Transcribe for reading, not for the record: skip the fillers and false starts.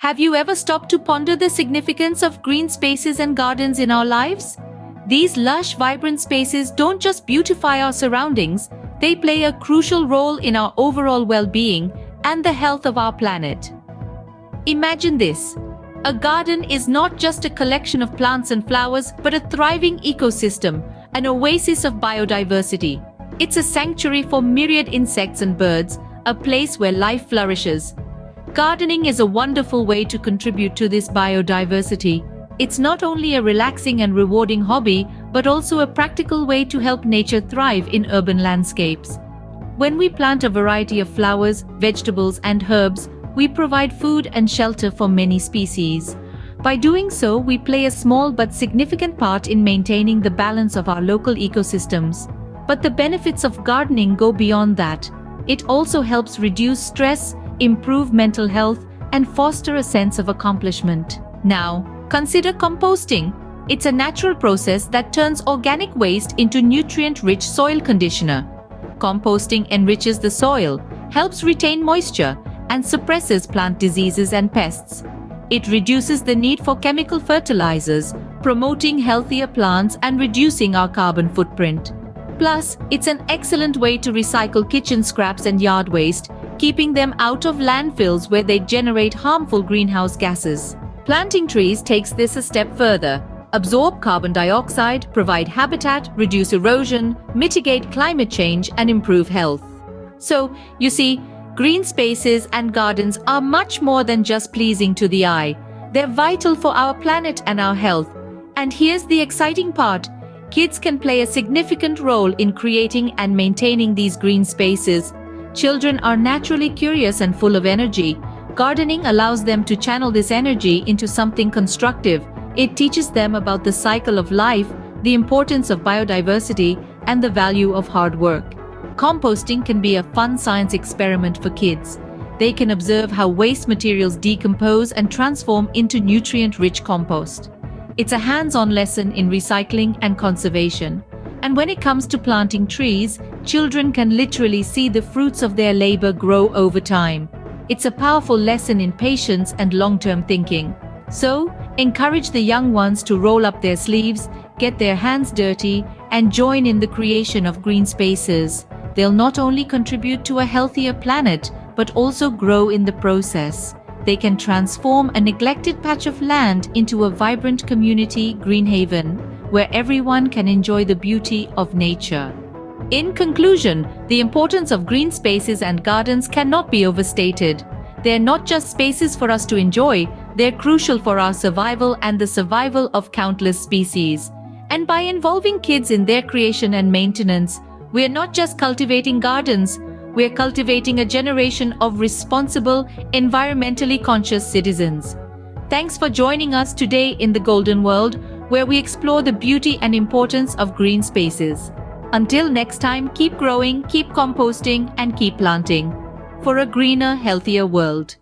Have you ever stopped to ponder the significance of green spaces and gardens in our lives? These lush, vibrant spaces don't just beautify our surroundings, they play a crucial role in our overall well-being and the health of our planet. Imagine this. A garden is not just a collection of plants and flowers, but a thriving ecosystem, an oasis of biodiversity. It's a sanctuary for myriad insects and birds, a place where life flourishes. Gardening is a wonderful way to contribute to this biodiversity. It's not only a relaxing and rewarding hobby, but also a practical way to help nature thrive in urban landscapes. When we plant a variety of flowers, vegetables, and herbs, we provide food and shelter for many species. By doing so, we play a small but significant part in maintaining the balance of our local ecosystems. But the benefits of gardening go beyond that. It also helps reduce stress, improve mental health, and foster a sense of accomplishment. Now, consider composting. It's a natural process that turns organic waste into nutrient-rich soil conditioner. Composting enriches the soil, helps retain moisture, and suppresses plant diseases and pests. It reduces the need for chemical fertilizers, promoting healthier plants and reducing our carbon footprint. Plus, it's an excellent way to recycle kitchen scraps and yard waste, keeping them out of landfills where they generate harmful greenhouse gases. Planting trees takes this a step further. Absorb carbon dioxide, provide habitat, reduce erosion, mitigate climate change, and improve health. So, you see, green spaces and gardens are much more than just pleasing to the eye. They're vital for our planet and our health. And here's the exciting part. Kids can play a significant role in creating and maintaining these green spaces. Children are naturally curious and full of energy. Gardening allows them to channel this energy into something constructive. It teaches them about the cycle of life, the importance of biodiversity, and the value of hard work. Composting can be a fun science experiment for kids. They can observe how waste materials decompose and transform into nutrient-rich compost. It's a hands-on lesson in recycling and conservation. And when it comes to planting trees, children can literally see the fruits of their labor grow over time. It's a powerful lesson in patience and long-term thinking. So, encourage the young ones to roll up their sleeves, get their hands dirty, and join in the creation of green spaces. They'll not only contribute to a healthier planet, but also grow in the process. They can transform a neglected patch of land into a vibrant community, Greenhaven, where everyone can enjoy the beauty of nature. In conclusion, the importance of green spaces and gardens cannot be overstated. They're not just spaces for us to enjoy, they're crucial for our survival and the survival of countless species. And by involving kids in their creation and maintenance, we're not just cultivating gardens, we're cultivating a generation of responsible, environmentally conscious citizens. Thanks for joining us today in the Golden World, where we explore the beauty and importance of green spaces. Until next time, keep growing, keep composting, and keep planting for a greener, healthier world.